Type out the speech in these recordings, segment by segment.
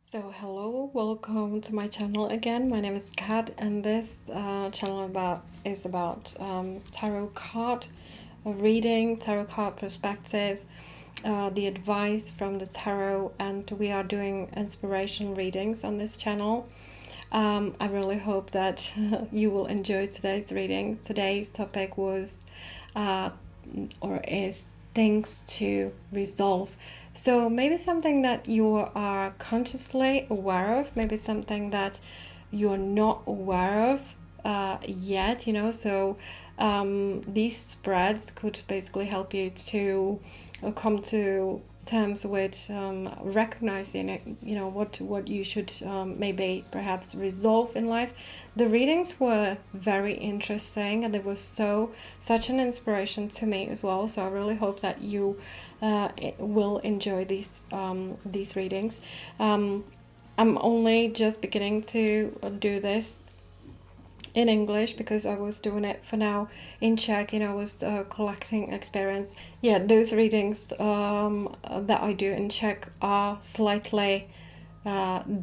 So hello, welcome to my channel again. My name is Kat, and this channel is about tarot card reading, tarot card perspective, the advice from the tarot, and we are doing inspiration readings on this channel. I really hope that you will enjoy today's reading. Today's topic was or is things to resolve. So maybe something that you are consciously aware of, maybe something that you're not aware of yet, so these spreads could basically help you to come to terms with recognizing it, what you should maybe perhaps resolve in life. The readings were very interesting, and it was such an inspiration to me as well. So I really hope that you will enjoy these readings. I'm only just beginning to do this in English because I was doing it for now in Czech. I was collecting experience. Yeah, those readings that I do in Czech are slightly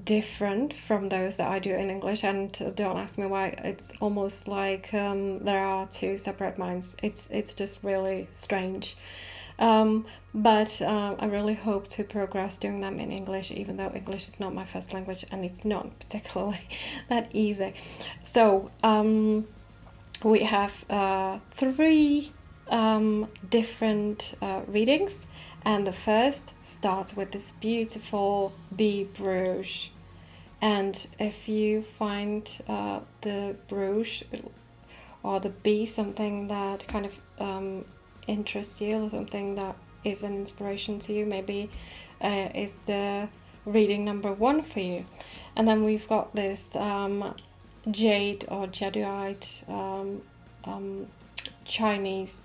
different from those that I do in English, and don't ask me why. It's almost like there are two separate minds. It's just really strange. But I really hope to progress doing them in English, even though English is not my first language and it's not particularly that easy. So we have three different readings, and the first starts with this beautiful bee brooch. And if you find the brooch or the bee something that kind of interests you, or something that is an inspiration to you, maybe is the reading number 1 for you. And then we've got this jade or jadeite Chinese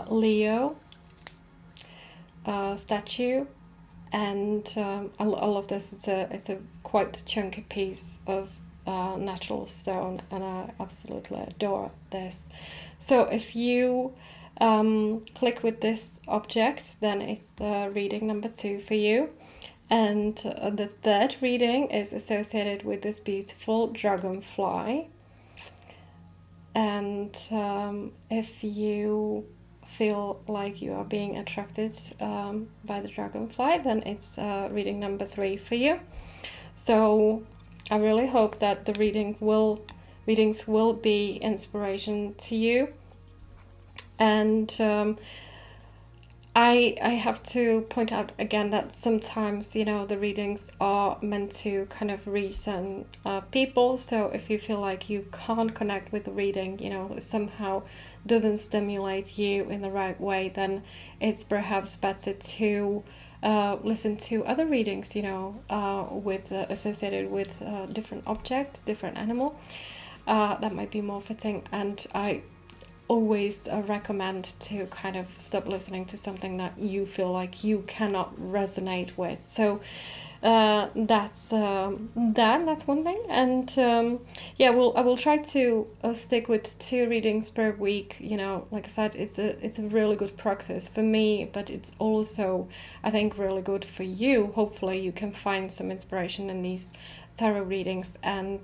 Leo statue, and I love this. It's a quite chunky piece of natural stone, and I absolutely adore this. So if you click with this object, then it's the reading number 2 for you. And the third reading is associated with this beautiful dragonfly. And if you feel like you are being attracted by the dragonfly, then it's reading number 3 for you. So I really hope that the readings will be inspiration to you. And I have to point out again that sometimes, the readings are meant to kind of reach certain people. So if you feel like you can't connect with the reading, somehow doesn't stimulate you in the right way, then it's perhaps better to listen to other readings, with associated with different object, different animal. That might be more fitting. And I always recommend to kind of stop listening to something that you feel like you cannot resonate with. So that's one thing. And I will try to stick with 2 readings per week. Like I said, it's a really good practice for me, but it's also, I think, really good for you. Hopefully you can find some inspiration in these tarot readings, and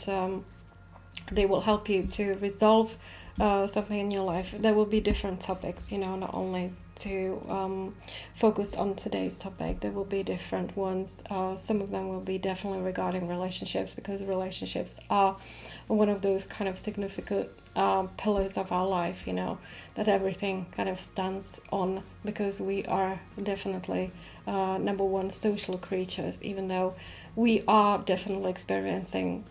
they will help you to resolve something in your life. There will be different topics, not only to focus on today's topic. There will be different ones. Some of them will be definitely regarding relationships, because relationships are one of those kind of significant pillars of our life, that everything kind of stands on, because we are definitely number one social creatures, even though we are definitely experiencing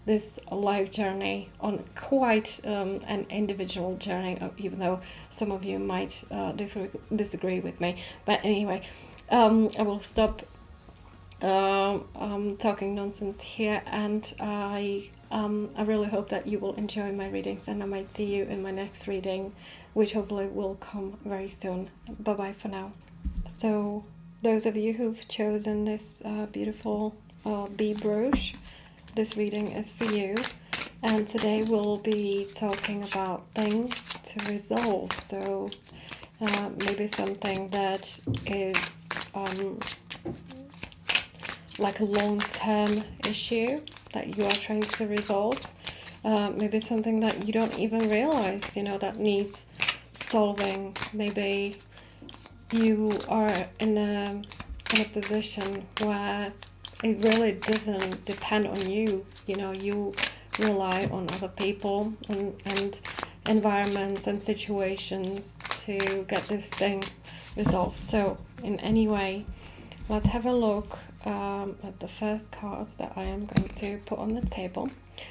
this life journey on quite an individual journey, even though some of you might disagree with me. But anyway, I will stop talking nonsense here, and I really hope that you will enjoy my readings, and I might see you in my next reading, which hopefully will come very soon. Bye bye for now. So those of you who've chosen this beautiful bee brooch, this reading is for you. And today we'll be talking about things to resolve. So maybe something that is like a long-term issue that you are trying to resolve. Maybe something that you don't even realize, that needs solving. Maybe you are in a position where it really doesn't depend on you. You rely on other people and environments and situations to get this thing resolved. So in any way, let's have a look at the first cards that I am going to put on the table.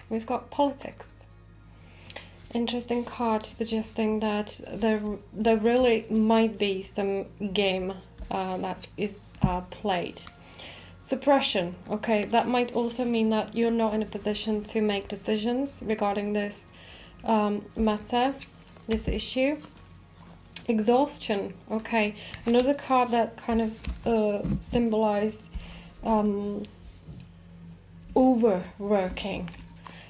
We've got politics. Interesting card suggesting that there really might be some game that is played. Suppression. Okay, that might also mean that you're not in a position to make decisions regarding this matter, this issue. Exhaustion. Okay, another card that kind of symbolizes overworking.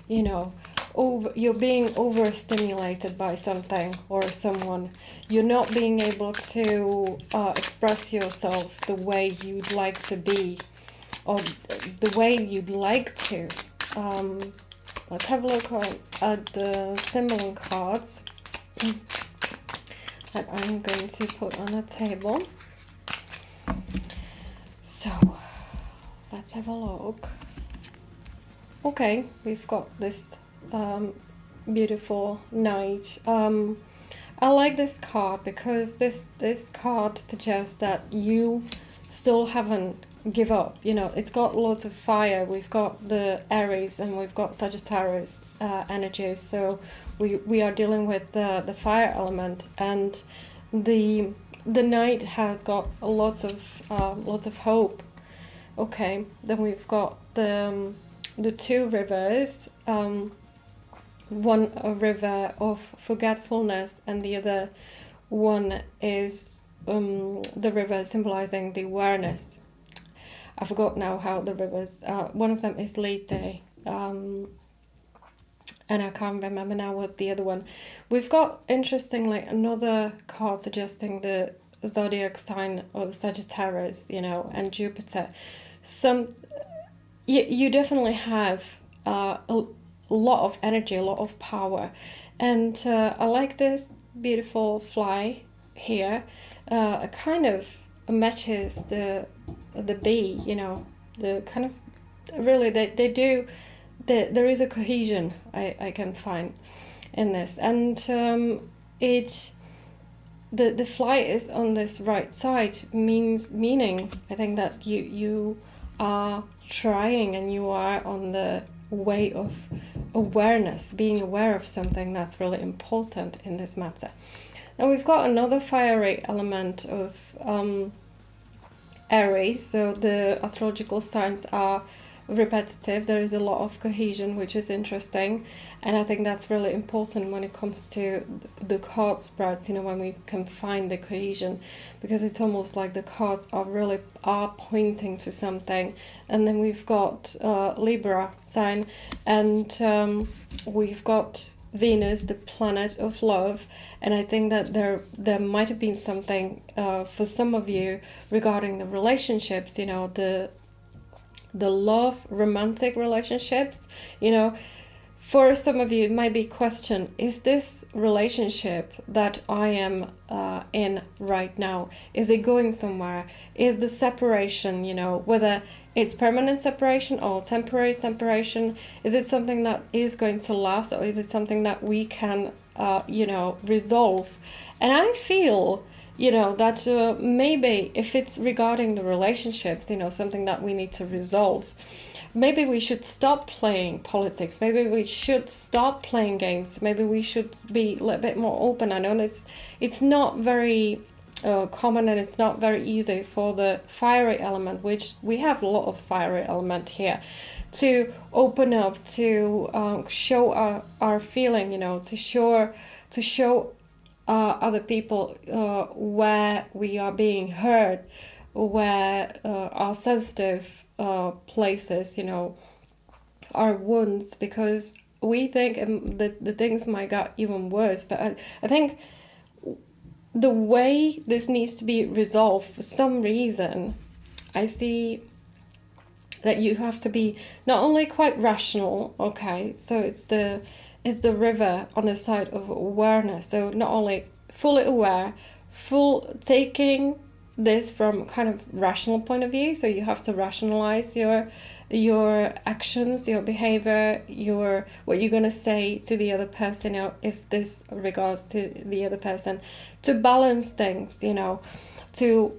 You're being overstimulated by something or someone. You're not being able to express yourself the way you'd like to be, or the way you'd like to. Let's have a look at the symbol cards that I'm going to put on the table. So let's have a look. Okay, we've got this beautiful knight. I like this card because this card suggests that you still haven't give up. It's got lots of fire. We've got the Aries and we've got Sagittarius energies, so we are dealing with the fire element, and the knight has got lots of hope. Okay, then we've got the two rivers, one a river of forgetfulness and the other one is the river symbolizing the awareness. I forgot now how the rivers, one of them is Leyte, and I can't remember now what's the other one. We've got, interestingly, another card suggesting the zodiac sign of Sagittarius, and Jupiter. You definitely have a lot of energy, a lot of power, and I like this beautiful fly here. It kind of matches the bee, the kind of, really they do, there is a cohesion I can find in this, and the fly is on this right side, meaning I think that you are trying and you are on the way of awareness, being aware of something that's really important in this matter. And we've got another fiery element of Aries, so the astrological signs are repetitive. There is a lot of cohesion, which is interesting, and I think that's really important when it comes to the card spreads, when we can find the cohesion, because it's almost like the cards are pointing to something. And then we've got Libra sign, and we've got Venus, the planet of love, and I think that there might have been something for some of you regarding the relationships, the love, romantic relationships. For some of you it might be question, is this relationship that I am in right now, is it going somewhere? Is the separation, whether it's permanent separation or temporary separation, is it something that is going to last, or is it something that we can resolve? And I feel that maybe if it's regarding the relationships, something that we need to resolve, maybe we should stop playing politics, maybe we should stop playing games, maybe we should be a little bit more open. I know it's not very common, and it's not very easy for the fiery element, which we have a lot of fiery element here, to open up, to show our feeling, to show other people where we are being heard, where our sensitive places, are wounds, because we think that the things might get even worse. But I think the way this needs to be resolved, for some reason, I see that you have to be not only quite rational, okay, so it's the river on the side of awareness, so not only fully aware, full taking this from kind of rational point of view, so you have to rationalize your actions, your behavior, your what you're going to say to the other person, you know, if this regards to the other person, to balance things, you know, to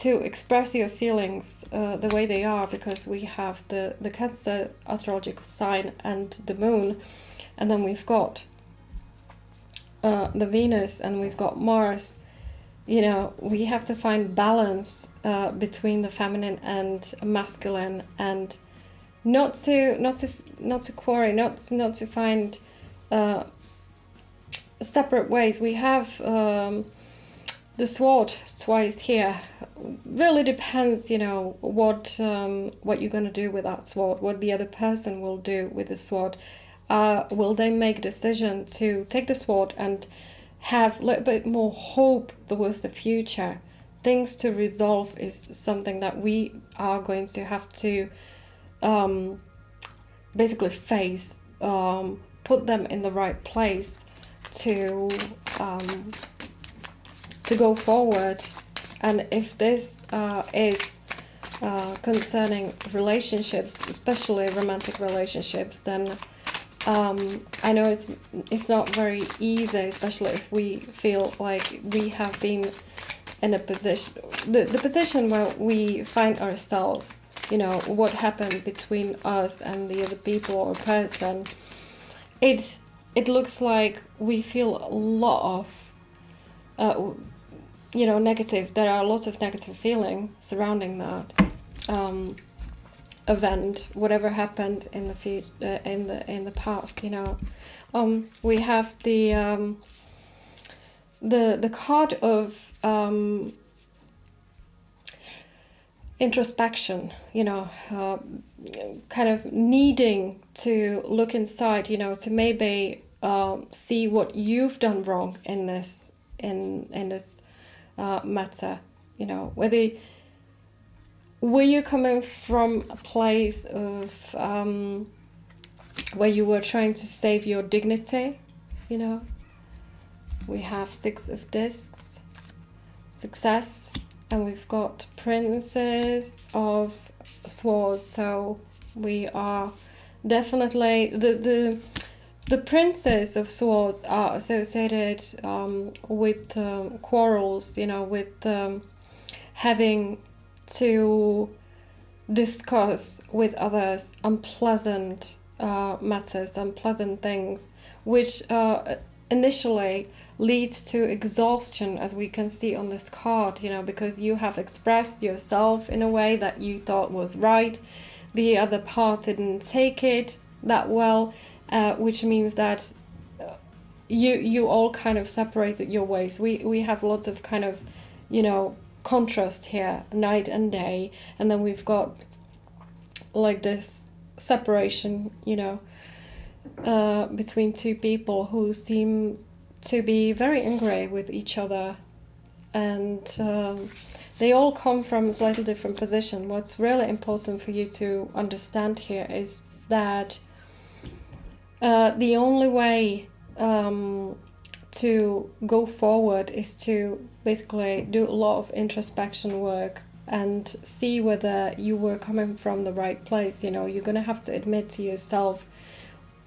express your feelings the way they are, because we have the Cancer astrological sign and the moon, and then we've got the Venus, and we've got Mars. You know, we have to find balance between the feminine and masculine, and not to quarry, not to find separate ways. We have the sword twice here. Really depends, you know, what you're going to do with that sword, what the other person will do with the sword. Will they make a decision to take the sword and have a little bit more hope towards the future? Things to resolve is something that we are going to have to basically face, put them in the right place to go forward. And if this is concerning relationships, especially romantic relationships, then I know it's not very easy, especially if we feel like we have been in a position, the position where we find ourselves, you know, what happened between us and the other people or person. It looks like we feel a lot of you know, negative. There are lots of negative feeling surrounding that event, whatever happened in the future, in the past. You know, we have the card of introspection. You know, kind of needing to look inside. You know, to maybe see what you've done wrong in this matter. You know, were you coming from a place of where you were trying to save your dignity? You know, we have Six of Discs, success, and we've got Princess of Swords. So we are definitely the Princess of Swords are associated with quarrels, you know, with having to discuss with others unpleasant matters, unpleasant things, which initially leads to exhaustion, as we can see on this card, you know, because you have expressed yourself in a way that you thought was right. The other part didn't take it that well. Which means that you all kind of separated your ways. We have lots of kind of, you know, contrast here, night and day, and then we've got like this separation, you know, between two people who seem to be very angry with each other, and they all come from a slightly different position. What's really important for you to understand here is that the only way to go forward is to basically do a lot of introspection work and see whether you were coming from the right place. You know, you're going to have to admit to yourself,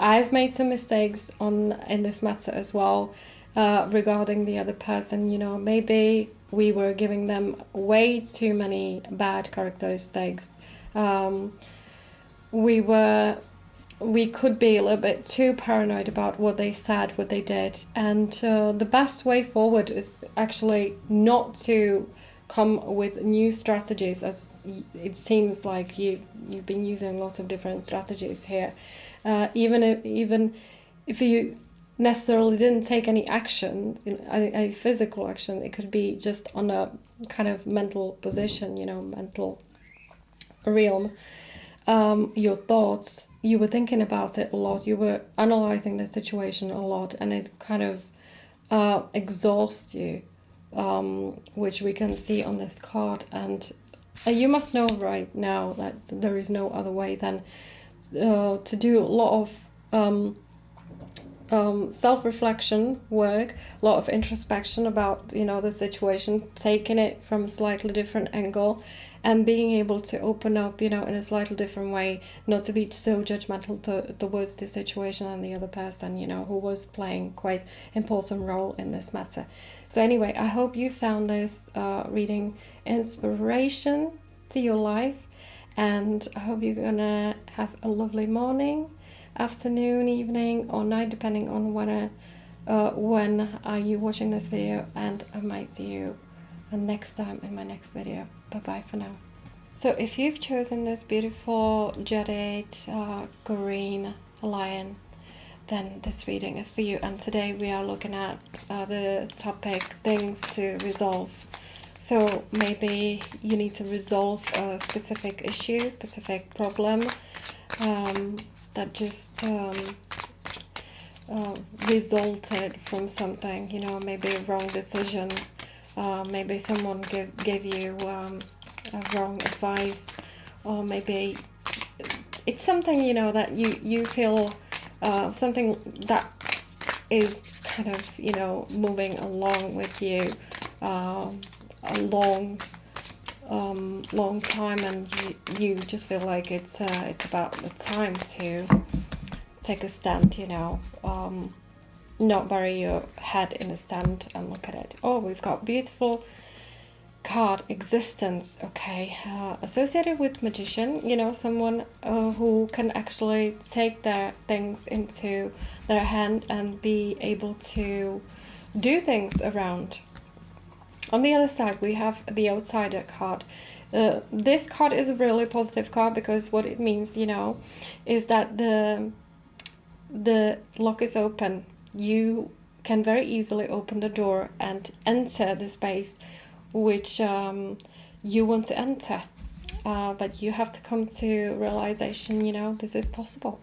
I've made some mistakes in this matter as well, regarding the other person. You know, maybe we were giving them way too many bad characteristics. We could be a little bit too paranoid about what they said, what they did. And the best way forward is actually not to come with new strategies, as it seems like you've been using lots of different strategies here. Even if you necessarily didn't take any action, you know, a physical action, it could be just on a kind of mental position, you know, mental realm. Your thoughts, you were thinking about it a lot, you were analyzing the situation a lot, and it kind of exhausts you, which we can see on this card. And You must know right now that there is no other way than to do a lot of self-reflection work, a lot of introspection about, the situation, taking it from a slightly different angle, and being able to open up, in a slightly different way, not to be so judgmental towards the situation and the other person, who was playing quite important role in this matter. So anyway, I hope you found this reading inspiration to your life, and I hope you're gonna have a lovely morning, afternoon, evening, or night, depending on when are you watching this video, and I might see you next time in my next video. Bye bye for now. So if you've chosen this beautiful jaded green lion, then this reading is for you. And today we are looking at the topic things to resolve. So maybe you need to resolve a specific issue, specific problem that just resulted from something, maybe a wrong decision. Maybe someone gave you wrong advice, or maybe it's something, that you feel something that is kind of, moving along with you a long time, and you just feel like it's about the time to take a stand, not bury your head in the sand and look at it. Oh, we've got beautiful card existence. Okay, associated with magician, someone who can actually take their things into their hand and be able to do things around. On the other side, we have the outsider card. This card is a really positive card, because what it means, is that the lock is open. You can very easily open the door and enter the space which you want to enter. But you have to come to realization, this is possible.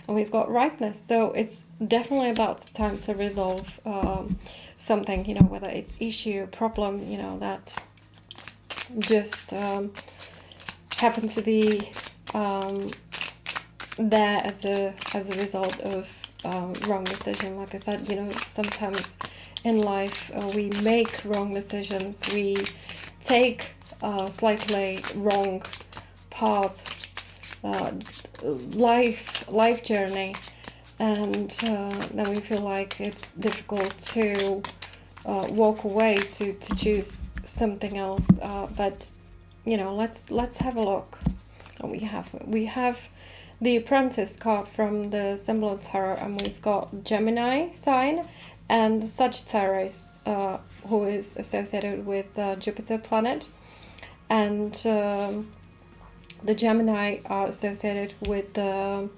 And we've got ripeness. So it's definitely about time to resolve something, whether it's issue, problem, that just happen to be there as a result of wrong decision. Like I said, sometimes in life we make wrong decisions, we take slightly wrong path, life journey, and then we feel like it's difficult to walk away to choose something else. But let's have a look. We have the Apprentice card from the Symbol of Tarot, and we've got Gemini sign and Sagittarius, who is associated with Jupiter planet, and the Gemini are associated with the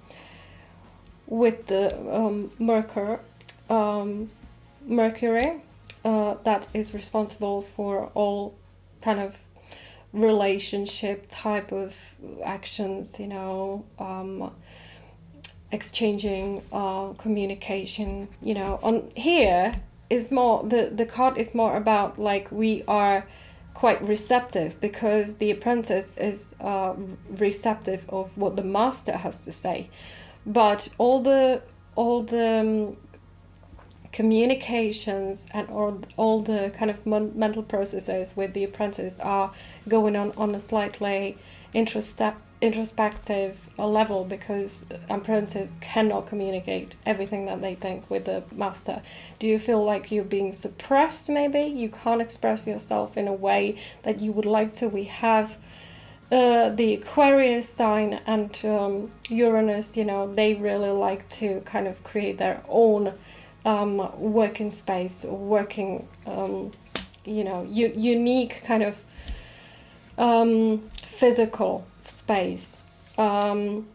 Mercury, that is responsible for all kind of relationship type of actions, exchanging communication. On here is more, the card is more about like we are quite receptive, because the Apprentice is receptive of what the Master has to say, but all the communications and all the kind of mental processes with the Apprentice are going on a slightly introspective level, because Apprentice cannot communicate everything that they think with the Master. Do you feel like you're being suppressed? Maybe you can't express yourself in a way that you would like to. We have the Aquarius sign and Uranus, they really like to kind of create their own working space, or working, unique kind of physical space. And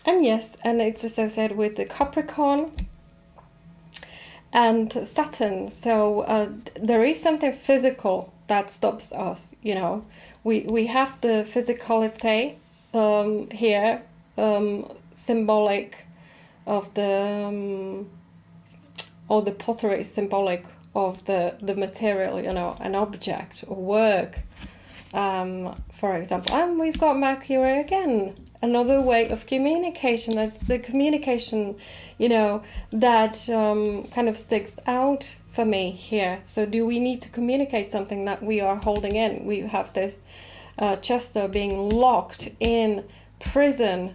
yes, and it's associated with the Capricorn and Saturn. So there is something physical that stops us, We have the physicality here, symbolic of the or the pottery is symbolic of the material, an object or work, For example, and we've got Mercury again, another way of communication. That's the communication, that kind of sticks out for me here. So do we need to communicate something that we are holding in? We have this Chester being locked in prison,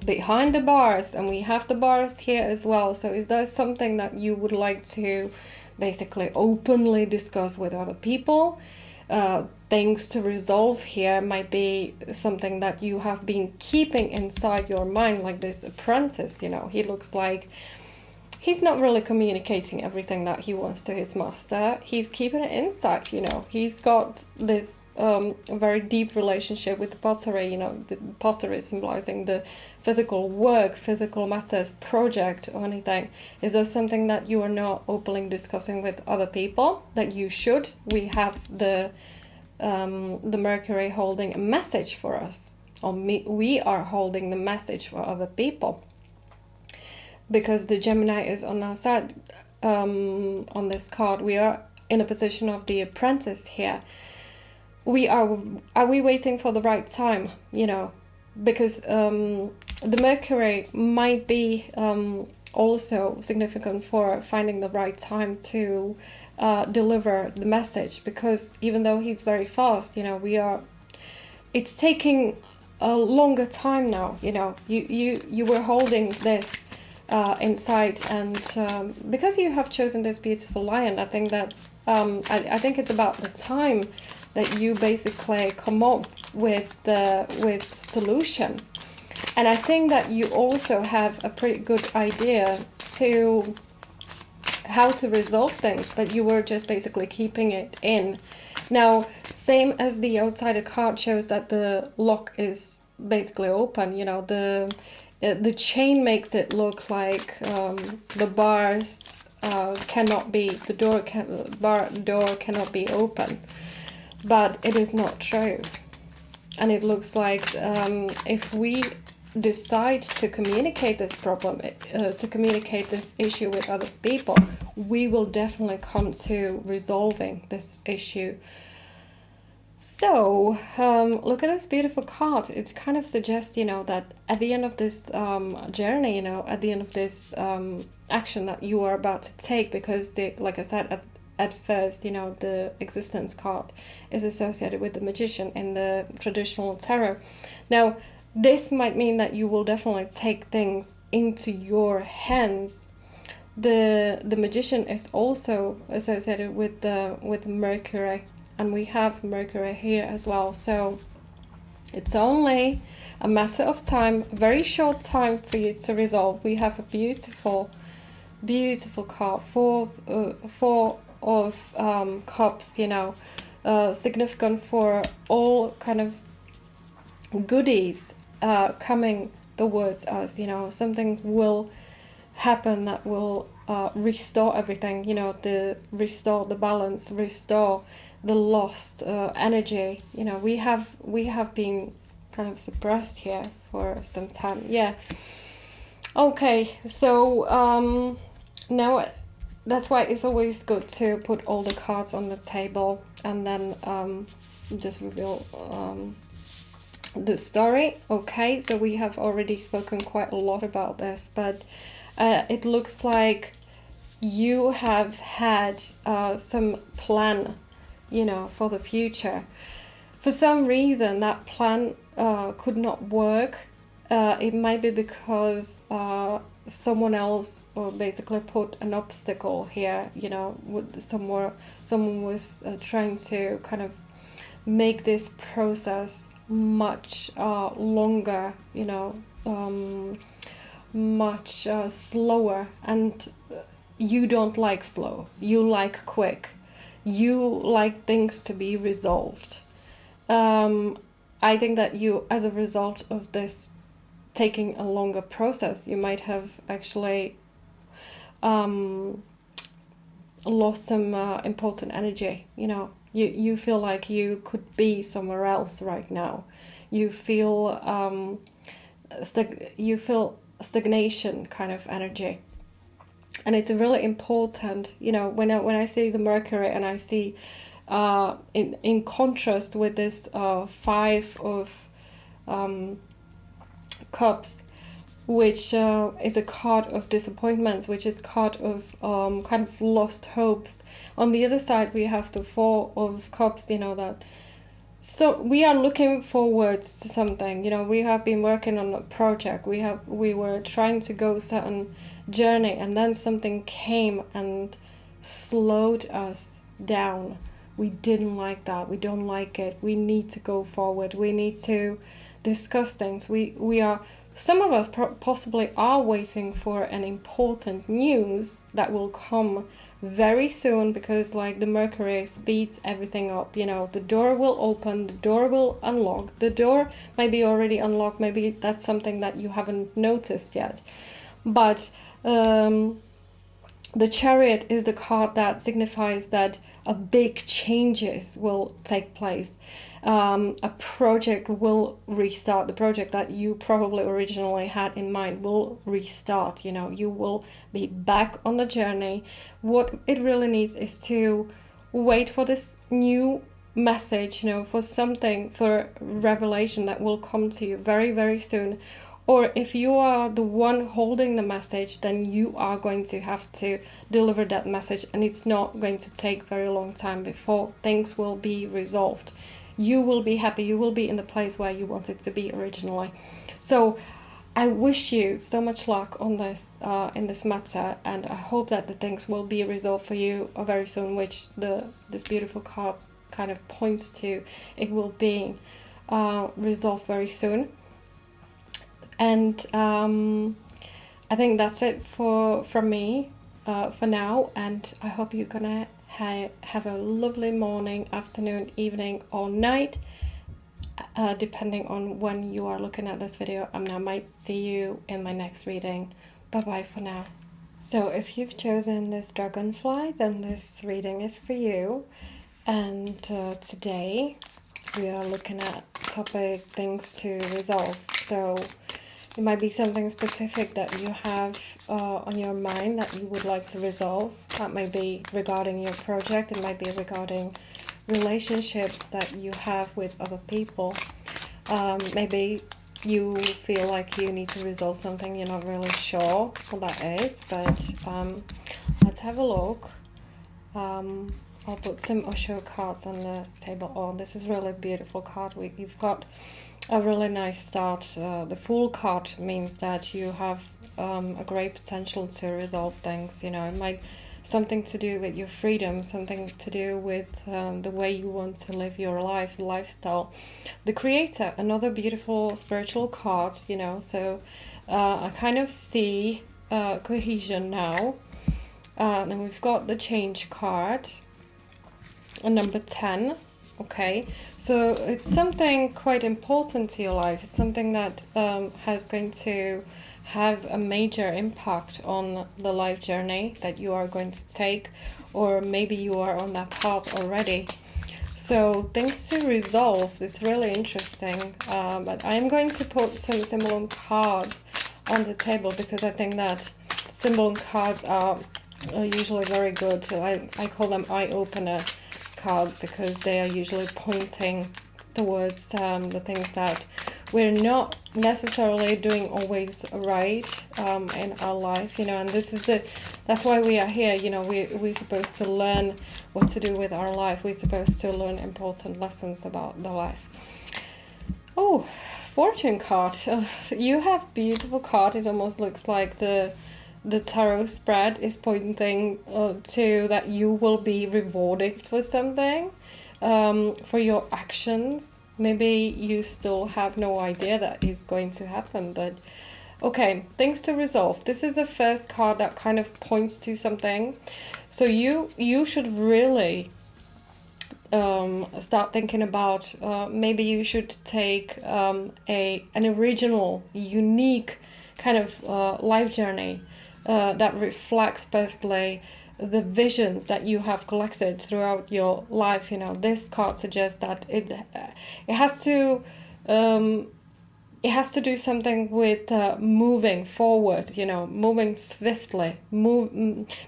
behind the bars, and we have the bars here as well. So is there something that you would like to basically openly discuss with other people? Things to resolve here might be something that you have been keeping inside your mind, like this apprentice. He looks like he's not really communicating everything that he wants to his master. He's keeping it inside. He's got this very deep relationship with the pottery. The pottery symbolizing the physical work, physical matters, project, or anything. Is there something that you are not openly discussing with other people that you should? We have the Mercury holding a message for us, or we are holding the message for other people, because the Gemini is on our side. On this card, we are in a position of the apprentice here. Are we waiting for the right time? Because the Mercury might be also significant for finding the right time to deliver the message, because even though he's very fast, it's taking a longer time now. You were holding this inside, and because you have chosen this beautiful lion, I think that's I think it's about the time that you basically come up with solution. And I think that you also have a pretty good idea to how to resolve things, but you were just basically keeping it in. Now, same as the outsider card shows that the lock is basically open. The chain makes it look like the bars cannot be, the door cannot be open, but it is not true. And it looks like if we decide to communicate this problem, to communicate this issue with other people, we will definitely come to resolving this issue. So look at this beautiful card. It kind of suggests, that at the end of this journey, at the end of this action that you are about to take, because like I said, at first, the existence card is associated with the magician in the traditional tarot. Now, this might mean that you will definitely take things into your hands. The magician is also associated with Mercury, and we have Mercury here as well. So it's only a matter of time, a very short time for you to resolve. We have a beautiful card, four of cups, significant for all kind of goodies coming towards us. Something will happen that will restore everything, restore the balance, restore the lost energy. We have been kind of suppressed here for some time. Okay, so now that's why it's always good to put all the cards on the table and then just reveal the story. Okay, so we have already spoken quite a lot about this, but it looks like you have had some plan, for the future. For some reason, that plan could not work. It might be because someone else basically put an obstacle here, someone was trying to kind of make this process much longer, much slower, and you don't like slow, you like quick, you like things to be resolved. I think that you, as a result of this taking a longer process, you might have actually lost some important energy. You feel like you could be somewhere else right now. You feel stagnation kind of energy, and it's really important. When I see the Mercury and I see in contrast with this Five of Cups, which is a card of disappointments, which is card of kind of lost hopes. On the other side, we have the Four of Cups, that so we are looking forward to something. We have been working on a project. We were trying to go a certain journey, and then something came and slowed us down. We didn't like that. We don't like it. We need to go forward. We need to discuss things. We are, some of us possibly are waiting for an important news that will come very soon, because like the Mercury speeds everything up. The door will open, the door will unlock. The door might be already unlocked. Maybe that's something that you haven't noticed yet. But the Chariot is the card that signifies that a big changes will take place. A project will restart. The project that you probably originally had in mind will restart. You will be back on the journey. What it really needs is to wait for this new message, for something, for revelation that will come to you very, very soon. Or if you are the one holding the message, then you are going to have to deliver that message, and it's not going to take very long time before things will be resolved. You will be happy. You will be in the place where you wanted to be originally. So I wish you so much luck on this in this matter, and I hope that the things will be resolved for you very soon, which this beautiful card kind of points to. It will be resolved very soon. And I think that's it from me for now, and I hope you're gonna have a lovely morning, afternoon, evening, or night, depending on when you are looking at this video, and I might see you in my next reading. Bye bye for now. So if you've chosen this dragonfly, then this reading is for you. And today we are looking at topic things to resolve. So it might be something specific that you have on your mind that you would like to resolve. That may be regarding your project. It might be regarding relationships that you have with other people. Maybe you feel like you need to resolve something. You're not really sure what that is, but let's have a look. I'll put some Osho cards on the table. Oh, this is really a beautiful card. You've got a really nice start. The Fool card means that you have a great potential to resolve things. It might something to do with your freedom, something to do with the way you want to live your lifestyle. The Creator, another beautiful spiritual card. So I kind of see cohesion now. Then we've got the Change card, number 10. Okay, so it's something quite important to your life. It's something that has going to have a major impact on the life journey that you are going to take, or maybe you are on that path already. So things to resolve, it's really interesting, but I'm going to put some symbol cards on the table, because I think that symbol cards are usually very good. I call them eye-opener cards, because they are usually pointing towards the things that we're not necessarily doing always right in our life, and that's why we are here. We're supposed to learn what to do with our life. We're supposed to learn important lessons about the life. Oh, Fortune card. You have beautiful card. It almost looks like the tarot spread is pointing to that you will be rewarded for something, for your actions. Maybe you still have no idea that is going to happen, but okay, things to resolve. This is the first card that kind of points to something. So you should really start thinking about maybe you should take an original, unique kind of life journey that reflects perfectly the visions that you have collected throughout your life. This card suggests that it has to do something with moving forward, moving swiftly,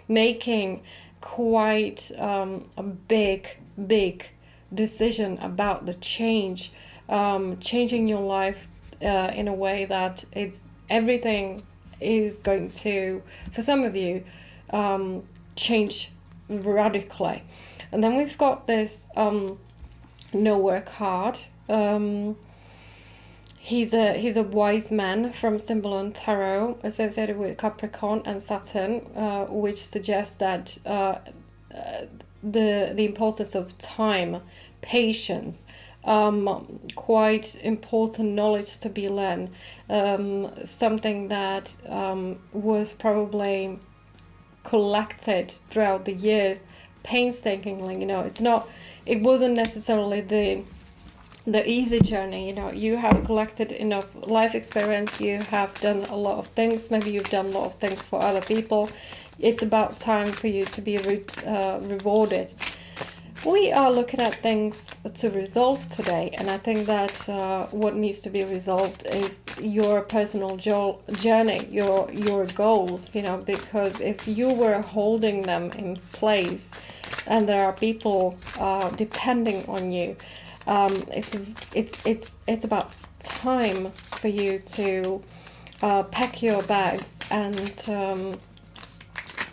making quite a big decision about the change, changing your life in a way that it's everything is going to, for some of you, change radically. And then we've got this nowhere card. He's a wise man from symbol on tarot associated with Capricorn and Saturn, which suggests that the importance of time, patience, quite important knowledge to be learned, something that was probably collected throughout the years painstakingly. It wasn't necessarily the easy journey. You have collected enough life experience, you have done a lot of things, maybe you've done a lot of things for other people. It's about time for you to be rewarded. We are looking at things to resolve today, and I think that what needs to be resolved is your personal journey, your goals, because if you were holding them in place and there are people depending on you, it's about time for you to pack your bags and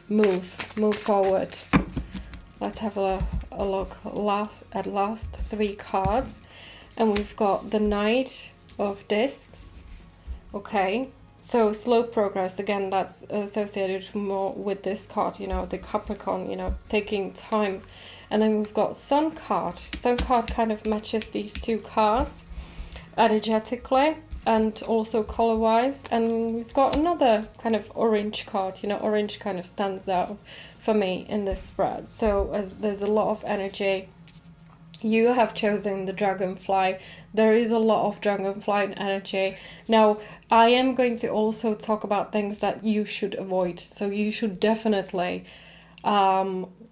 move forward. Let's have a look at last 3 cards, and we've got the Knight of Discs. Okay, so slow progress, again, that's associated more with this card, the Capricorn, taking time. And then we've got Sun card. Sun card kind of matches these 2 cards energetically and also color wise. And we've got another kind of orange card. Orange kind of stands out for me in this spread. So there's a lot of energy. You have chosen the dragonfly. There is a lot of dragonfly energy. Now, I am going to also talk about things that you should avoid. So you should definitely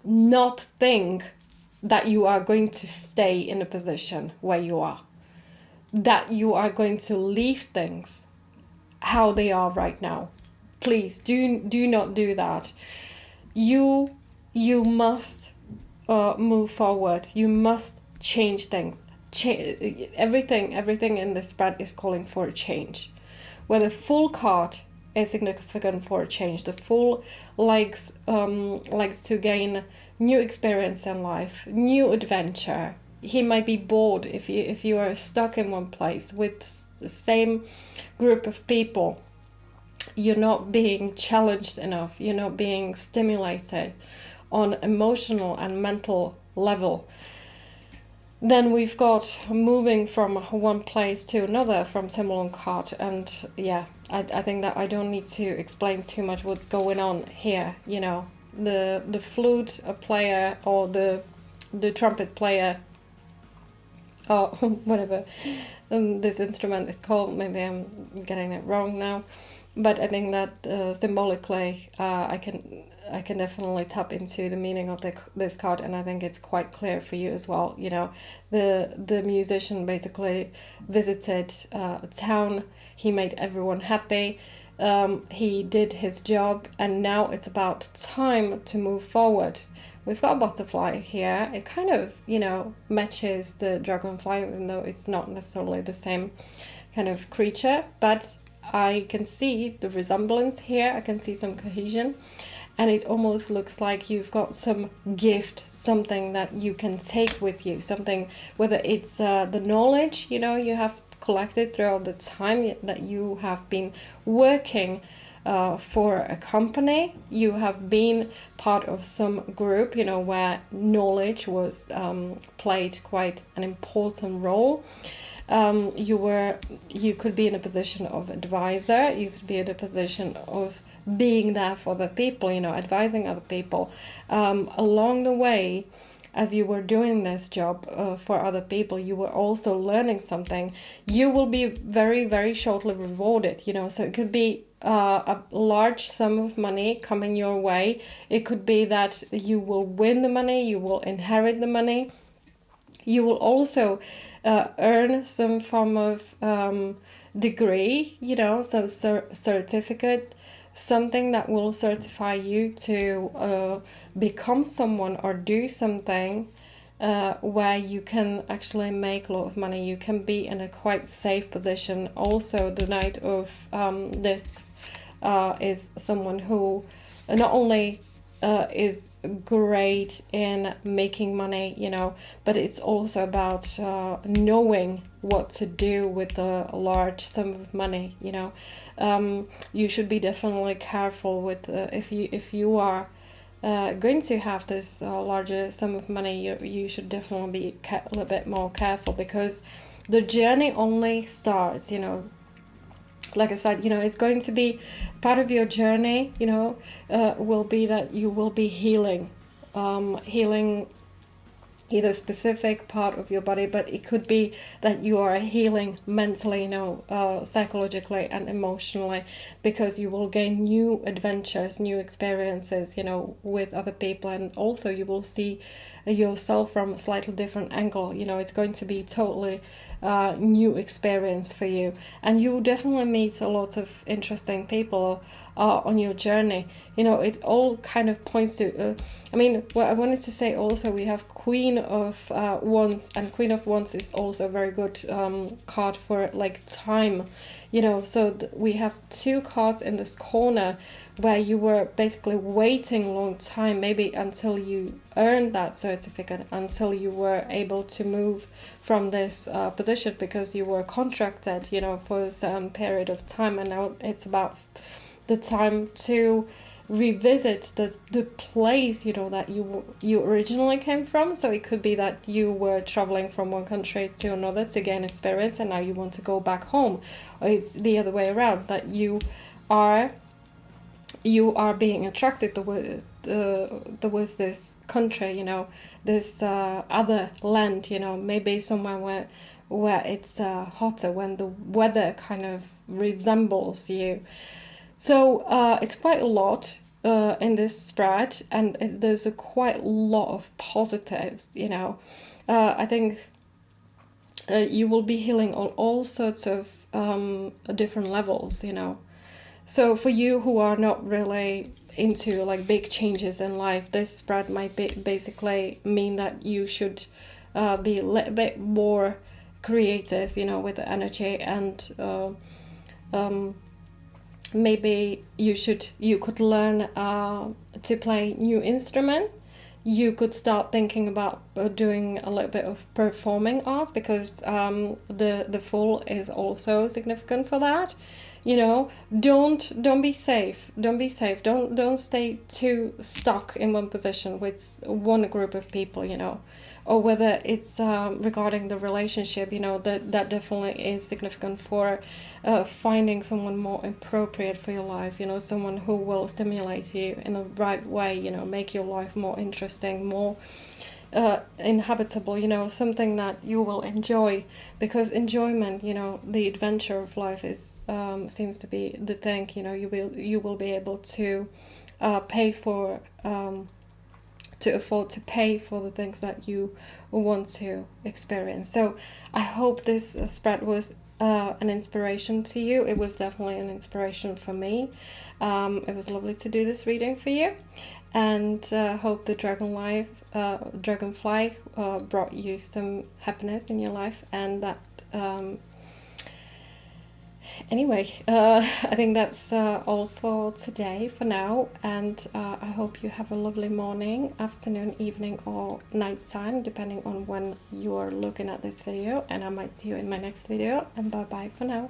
not think that you are going to stay in a position where you are, that you are going to leave things how they are right now. Please do not do that. You must move forward. You must change things. Everything in this spread is calling for a change. Where the full card is significant for a change. The Fool likes to gain new experience in life, new adventure. He might be bored if you are stuck in one place with the same group of people. You're not being challenged enough. You're not being stimulated on emotional and mental level. Then we've got moving from one place to another from symbol on card. And yeah, I think that I don't need to explain too much what's going on here. The flute player or the trumpet player, or whatever this instrument is called. Maybe I'm getting it wrong now. But I think that symbolically, I can definitely tap into the meaning of this card, and I think it's quite clear for you as well. The musician basically visited a town. He made everyone happy. He did his job, and now it's about time to move forward. We've got a butterfly here. It kind of, matches the dragonfly, even though it's not necessarily the same kind of creature, but I can see the resemblance here. I can see some cohesion, and it almost looks like you've got some gift, something that you can take with you, something, whether it's the knowledge, you have collected throughout the time that you have been working for a company. You have been part of some group, where knowledge was played quite an important role. You could be in a position of advisor, you could be in a position of being there for the people, advising other people. Along the way, as you were doing this job for other people, you were also learning something. You will be very, very shortly rewarded, so it could be a large sum of money coming your way. It could be that you will win the money, you will inherit the money. You will also earn some form of degree, some certificate, something that will certify you to become someone or do something where you can actually make a lot of money. You can be in a quite safe position. Also, the Knight of Discs is someone who not only is great in making money, you know, but it's also about knowing what to do with a large sum of money, you know. You should be definitely careful with if you are going to have this larger sum of money, you should definitely be a little bit more careful, because the journey only starts, you know. Like I said, you know, it's going to be part of your journey, you know, will be that you will be healing either specific part of your body, but it could be that you are healing mentally, you know, psychologically and emotionally, because you will gain new adventures, new experiences, you know, with other people, and also you will see yourself from a slightly different angle. You know, it's going to be totally new experience for you, and you will definitely meet a lot of interesting people on your journey. You know, it all kind of points to I mean, what I wanted to say also, we have Queen of Wands, and Queen of Wands is also a very good card for like time, you know. So we have two cards in this corner where you were basically waiting a long time, maybe until you earned that certificate, until you were able to move from this position, because you were contracted, you know, for a certain period of time, and now it's about the time to revisit the place, you know, that you originally came from. So it could be that you were traveling from one country to another to gain experience, and now you want to go back home, or it's the other way around, that are you are being attracted towards this country, you know, this other land, you know, maybe somewhere where it's hotter, when the weather kind of resembles you. So it's quite a lot in this spread, and there's a quite lot of positives, you know. I think you will be healing on all sorts of different levels, you know. So for you who are not really into like big changes in life, this spread might basically mean that you should be a little bit more creative, you know, with the energy, and maybe you could learn to play new instrument. You could start thinking about doing a little bit of performing art, because the Fool is also significant for that. You know, don't be safe. Don't stay too stuck in one position with one group of people, you know, or whether it's regarding the relationship, you know, that definitely is significant for finding someone more appropriate for your life, you know, someone who will stimulate you in the right way, you know, make your life more interesting, more inhabitable, you know, something that you will enjoy, because enjoyment, you know, the adventure of life is seems to be the thing, you know. You will be able to pay for to afford to pay for the things that you want to experience. So I hope this spread was an inspiration to you. It was definitely an inspiration for me. It was lovely to do this reading for you, and hope the dragonfly brought you some happiness in your life, and that anyway, I think that's all for today for now, and I hope you have a lovely morning, afternoon, evening, or night time, depending on when you are looking at this video, and I might see you in my next video, and bye bye for now.